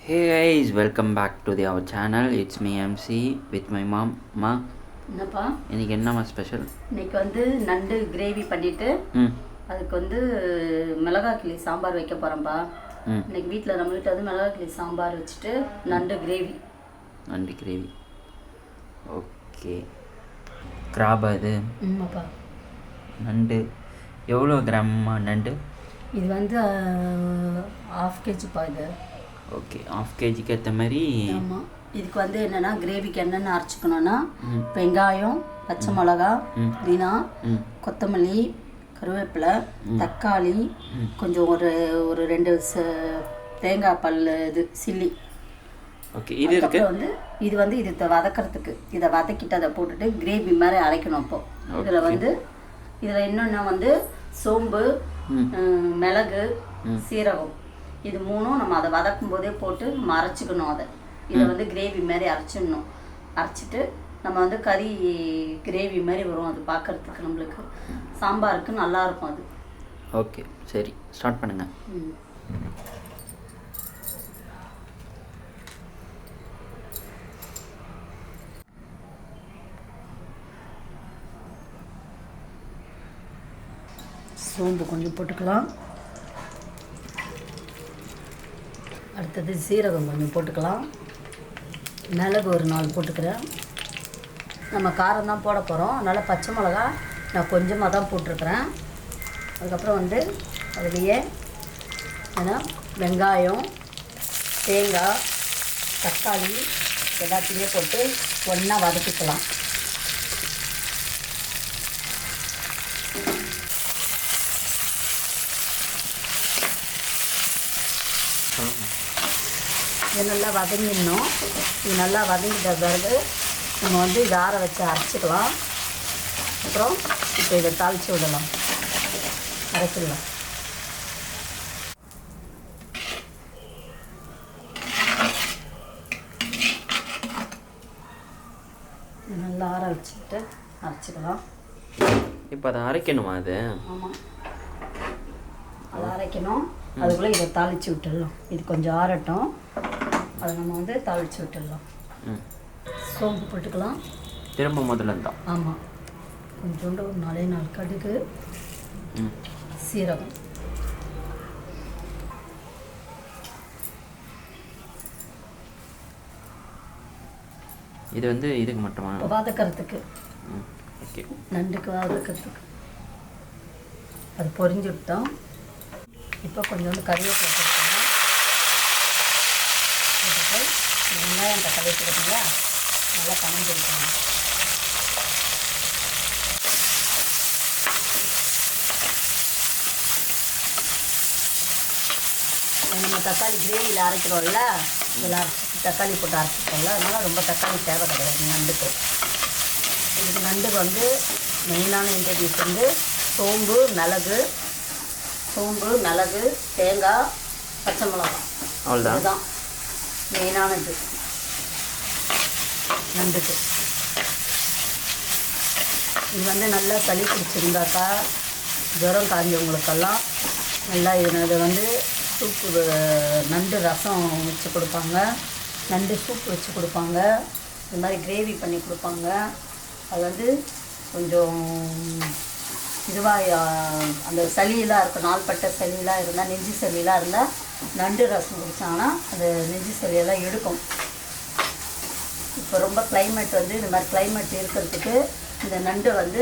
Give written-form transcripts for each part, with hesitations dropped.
Hey guys, welcome back to our channel. It's me MC with my mom. Ma, என்னப்பா இன்னைக்கு என்னம்மா special? இன்னைக்கு வந்து நண்டு கிரேவி பண்ணிட்டு அதுக்கு வந்து மிளகாய் கிளி சாம்பார் வைக்க போகிறேன்ப்பா. இன்னைக்கு வீட்டில் நம்ம வீட்டில் வந்து மிளகாய் கிளி சாம்பார் வச்சுட்டு நண்டு கிரேவி. நண்டு கிரேவி. ஓகே. கிராபா இது? ஆமாப்பா. நண்டு எவ்வளோ கிராம்மா நண்டு? இது வந்து 1/2 kgப்பா இது. ஓகே, 1/2 kgக்கு ஏற்ற மாதிரி. ஆமாம். இதுக்கு வந்து என்னென்னா கிரேவிக்கு என்னென்ன அரைச்சிக்கணுன்னா வெங்காயம், பச்சை மிளகா, புதினா, கொத்தமல்லி, கருவேப்பிலை, தக்காளி, கொஞ்சம் ஒரு ஒரு 2 தேங்காய் பல் இது சில்லி. ஓகே. இது இருக்கு வந்து இது வதக்கிறதுக்கு இதை வதக்கிட்டு அதை போட்டுட்டு கிரேவி மாதிரி அரைக்கணும். அப்போது இதில் என்னென்னா வந்து சோம்பு, மிளகு, சீரகம், இது 3 நம்ம அதை வதக்கும் போதே போட்டு நம்ம அரைச்சிக்கணும். இதை வந்து கிரேவி மாதிரி அரைச்சிடணும். அரைச்சிட்டு நம்ம வந்து கறி கிரேவி மாதிரி வரும். அது பார்க்குறதுக்கு நம்மளுக்கு சாம்பாருக்கு நல்லாயிருக்கும் அது. ஓகே, சரி, ஸ்டார்ட் பண்ணுங்கள். சோம்பு கொஞ்சம் போட்டுக்கலாம். அடுத்தது சீரகம் கொஞ்சம் போட்டுக்கலாம். மிளகு ஒரு 4 போட்டுக்கிறேன். நம்ம காரம் தான் போட போகிறோம், அதனால் பச்சை மிளகா நான் கொஞ்சமாக தான் போட்டிருக்கிறேன். அதுக்கப்புறம் வந்து அதுலேயே ஏன்னா வெங்காயம், தேங்காய், தக்காளி எல்லாத்தையுமே போட்டு ஒன்றா வதக்கிக்கலாம். இது நல்லா வதங்கிடணும். இது நல்லா வதங்கிட்ட பிறகு நம்ம வந்து இதை ஆற வச்சு அரைச்சிக்கலாம். அப்புறம் இப்போ இதை தாளித்து விடலாம், அரைச்சிடலாம். நல்லா ஆற வச்சுட்டு அரைச்சிக்கலாம். இப்போ அதை அரைக்கணுமா? அது ஆமாம், அதை அரைக்கணும். அதுக்குள்ளே இதை தாளித்து விட்டுடலாம். இது கொஞ்சம் ஆறட்டும், அதை நம்ம வந்து தாளித்து விட்டுடலாம். சோம்பு போட்டுக்கலாம். திரும்ப முதல்ல தான். ஆமாம், கொஞ்சோண்டு ஒரு 4 கடுகு, சீரகம், இது வந்து இதுக்கு மட்டுமா? வதக்கிறதுக்கு. ஓகே, நண்டுக்கு வதக்கிறதுக்கு அது பொரிஞ்சு விட்டோம். இப்போ கொஞ்சோண்டு கறிவேப்பிலை போட்டுக்கலாம். போட்டுட்டு வெங்காயம் தக்காளி போட்டுங்களா நல்லா கலந்து விட்டுருங்க. நம்ம தக்காளி கிரேவியில் அரைக்கிறோம்ல, இதில் தக்காளி போட்டு அரைச்சிட்டோம்ல, அதனால் ரொம்ப தக்காளி தேவை கிடையாது நண்டுக்கு. இதுக்கு நண்டுக்கு வந்து மெயினான இன்க்ரீடியன்ஸ் வந்து சோம்பு, மிளகு, தேங்காய், பச்சை மிளகாய். அவ்வளோதான், இதுதான் மெயினானது நண்டுக்கு. இது வந்து நல்லா சளி பிடிச்சிருந்தாக்கா, ஜுரம் காஞ்சவங்களுக்கெல்லாம் நல்லா இது வந்து சூப்பு, நண்டு ரசம் வச்சு கொடுப்பாங்க, நண்டு சூப் வச்சு கொடுப்பாங்க, இது மாதிரி கிரேவி பண்ணி கொடுப்பாங்க. அது வந்து கொஞ்சம் இதுவாக அந்த சளியெல்லாம் இருக்கும், நாள்பட்ட சளியெல்லாம் இருந்தால், நெஞ்சு சளியெல்லாம் இருந்தால் நண்டு ரசம் குடித்தாங்கன்னா அது நெஞ்சு சளியெல்லாம் எடுக்கும். இப்போ ரொம்ப கிளைமேட் வந்து இந்த மாதிரி கிளைமேட் இருக்கிறதுக்கு இந்த நண்டு வந்து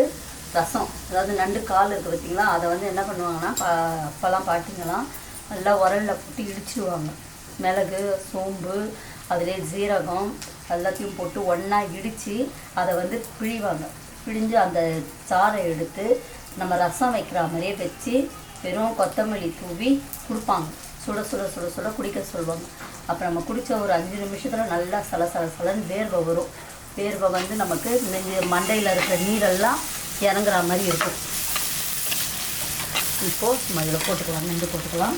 ரசம், அதாவது நண்டு கால் இருக்குது பார்த்திங்களா, அதை வந்து என்ன பண்ணுவாங்கன்னா அப்போல்லாம் பாட்டிங்கெல்லாம் நல்லா உரலில் போட்டு இடிச்சிடுவாங்க. மிளகு, சோம்பு, அதிலே ஜீரகம் எல்லாத்தையும் போட்டு ஒன்றா இடித்து அதை வந்து பிழிவாங்க. பிழிஞ்சு அந்த சாறை எடுத்து நம்ம ரசம் வைக்கிற மாதிரியே வச்சு வெறும் கொத்தமல்லி தூவி கொடுப்பாங்க. சுட சுட சுட சுட குடிக்க சொல்லுவாங்க. அப்புறம் நம்ம குடித்த ஒரு 5 நிமிஷத்தில் நல்லா சலன்னு வேர்வை வரும். வேர்வை வந்து நமக்கு மண்டையில் இருக்கிற நீரெல்லாம் இறங்குற மாதிரி இருக்கும். இப்போது நம்ம இதில் போட்டுக்கலாம், நண்டு போட்டுக்கலாம்.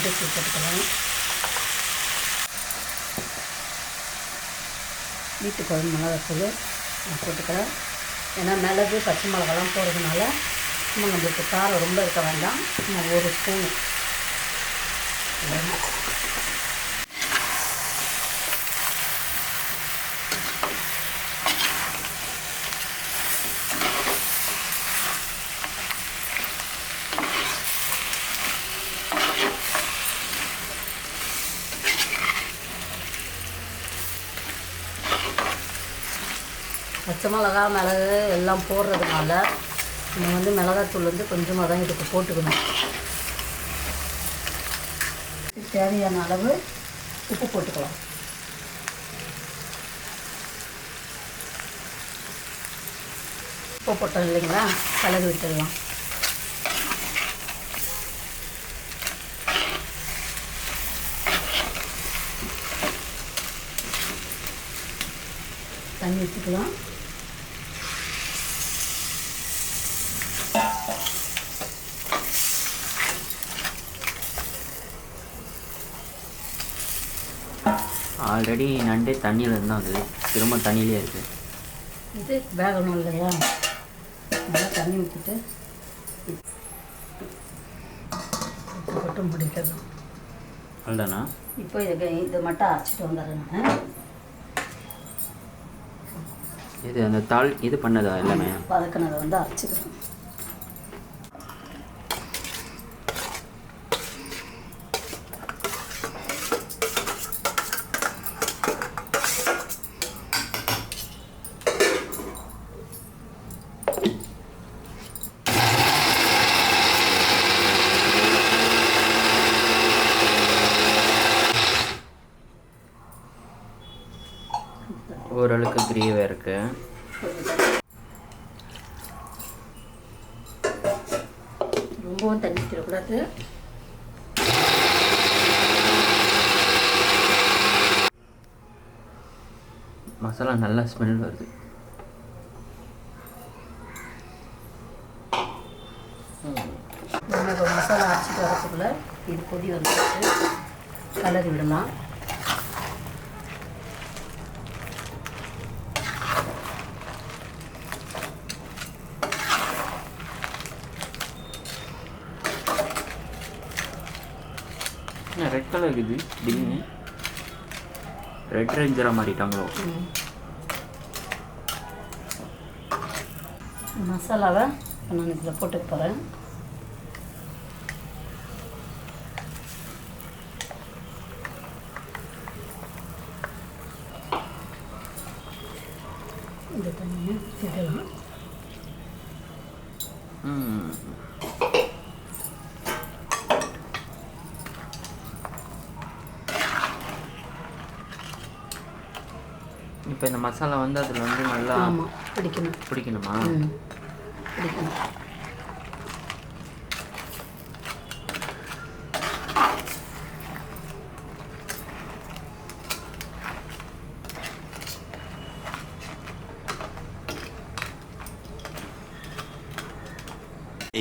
மஞ்சள் போட்டுக்கலாம். வீட்டு குழம்பு மிளகாத்தூள் நான் போட்டுக்கிறேன். ஏன்னா மிளகு பச்சை மிளகாலாம் போடுறதுனால நம்ம நம்மளுக்கு காரம் ரொம்ப இருக்க வேண்டாம். நான் 1 ஸ்பூன் பச்சை மிளகா மிளகு எல்லாம் போடுறதுனால நம்ம வந்து மிளகாத்தூள் வந்து கொஞ்சமாக தான் இதுக்கு போட்டுக்கணும். தேவையான அளவு உப்பு போட்டுக்கலாம். உப்பு போட்டோம் இல்லைங்களா, கலந்து விட்டுடலாம். தண்ணி ஊற்றிக்கலாம். ஆல்ரெடி நண்டே தண்ணியில் இருந்தால் அது திரும்ப தண்ணியிலே இருக்குது. இது வேகணும் இல்லையா, நல்லா தண்ணி ஊற்றிட்டு போட்டு முடிக்கலாம். அவ்வளோதானா? இப்போ இதை மட்டும் அரைச்சிட்டு வந்துடுறேன் நான். இது அந்த தாள் இது பண்ணதா எல்லாமே வதக்கினதை வந்து அரைச்சிக்கிறேன். ஓரளவுக்கு கிரேவியாக இருக்குது. ரொம்பவும் தண்ணி ஊற்றிடக்கூடாது. மசாலா நல்லா ஸ்மெல் வருது. நம்ம இப்போ மசாலா அரைச்சிட்டு வரதுக்குள்ளே இது கொதி வந்துட்டு கலரி விடலாம். ரெட் கலர் இருக்குது திடீர்னு. ரெட் ரேஞ்சராக மாறிட்டாங்களோ. மசாலாவை நான் இதில் போட்டுக்க போகிறேன். இந்த தண்ணியை ஊற்றிடலாம். இப்போ இந்த மசாலா வந்து அதில் வந்து நல்லா பிடிக்கணுமா? பிடிக்கணும்.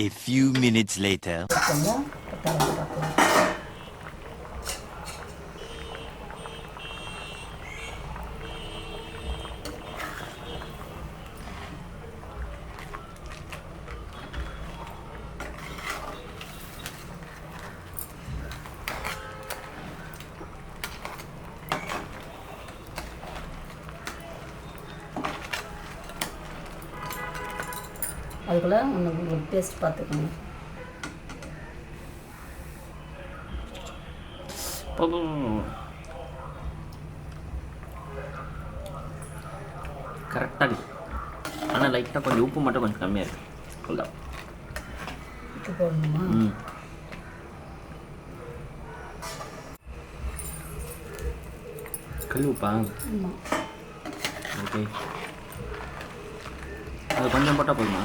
A few minutes later. அதுக்குள்ளே ஒரு பேஸ்ட் பார்த்துக்கோங்க. கரெக்டாக இருக்குது. ஆனால் லைட்டாக கொஞ்சம் உப்பு மட்டும் கொஞ்சம் கம்மியாக இருக்குது. அவ்வளோதான். உப்பு போடணுமா? கல் உப்பா? ஆமாம். ஓகே, அது கொஞ்சம் போட்டால் போதுமா?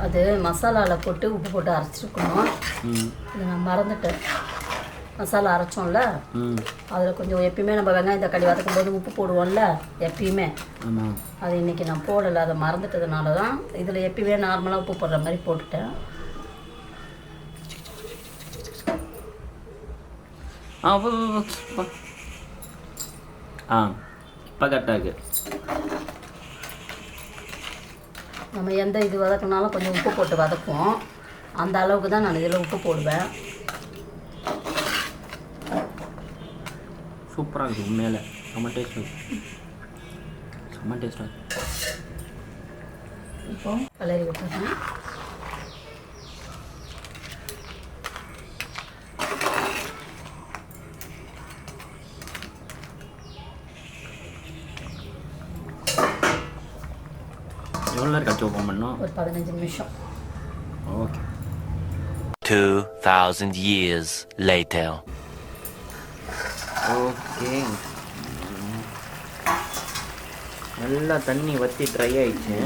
அது மசாலாவில் போட்டு உப்பு போட்டு அரைச்சிருக்கணும். இது நான் மறந்துட்டேன். மசாலா அரைச்சோம்ல, அதில் கொஞ்சம் எப்பயுமே நம்ம வெங்காயம் தக்காளி வதக்கும் போது உப்பு போடுவோம்ல எப்பயுமே. அது இன்றைக்கி நான் போடலை, அதை மறந்துட்டதுனால தான். இதில் எப்பயுமே நார்மலாக உப்பு போடுற மாதிரி போட்டுட்டேன். இப்போ கரெக்டாக இருக்குது. நம்ம எந்த இது வதக்கினாலும் கொஞ்சம் உப்பு போட்டு வதக்குவோம். அந்த அளவுக்கு தான் நான் இதில் உப்பு போடுவேன். சூப்பராக இருக்குது உண்மையில. செம்ம டேஸ்ட். செம்ம டேஸ்ட்டாக. இப்போ கலரி விட்டுறேன். எவ்வளோ நேரம் கழிச்சு ஓப்பன் பண்ணோம்? ஒரு 15 நிமிஷம். ஓகே. 2000 years later. ஓகே. நல்லா தண்ணி வற்றி ட்ரை ஆயிடுச்சு.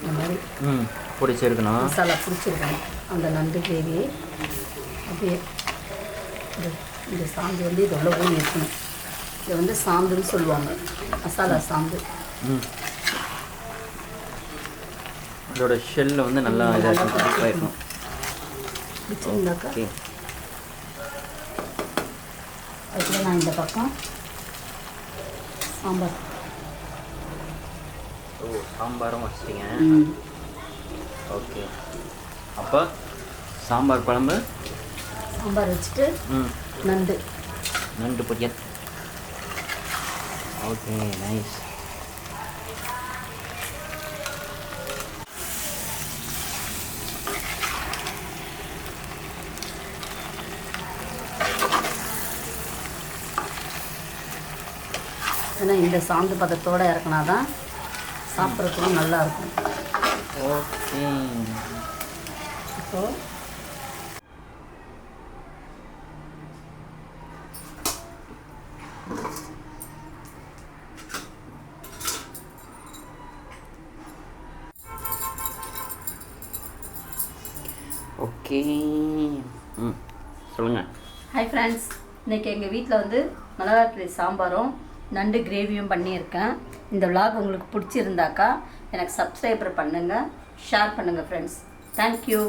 இந்த மாதிரி பிடிச்சிருக்கணும். மசாலா பிடிச்சிருக்கேன். அந்த நண்டு கிரேவி அப்படியே இந்த சாந்து வந்து இதோட ஊறி இருக்கணும். இதை வந்து சாந்துன்னு சொல்லுவாங்க, மசாலா சாந்து. இதோட ஷெல்ல வந்து நல்லா இதாக இருக்கணும். பிடிச்சிருந்தாக்கா அதுக்குள்ள நான் இந்த பக்கம் சாம்பார். சாம்பாரும் வச்சிட்டிங்க. ஓகே. அப்போ சாம்பார் குழம்பு, சாம்பார் வச்சுட்டு நண்டு பொரியல். Okay, nice. ஏன்னா இந்த சாந்து பதத்தோடு இறக்குனா தான் சாப்பிட்றதுக்கும் நல்லாயிருக்கும். ஓகே. இப்போது ஓகே. சொல்லுங்கள். ஹாய் ஃப்ரெண்ட்ஸ், இன்றைக்கி எங்கள் வீட்டில் வந்து மிளகாய் சாம்பாரும் நண்டு கிரேவியும் பண்ணியிருக்கேன். இந்த vlog உங்களுக்கு பிடிச்சிருந்தாக்கா எனக்கு சப்ஸ்கிரைபர் பண்ணுங்கள், ஷேர் பண்ணுங்கள் ஃப்ரெண்ட்ஸ். தேங்க்யூ.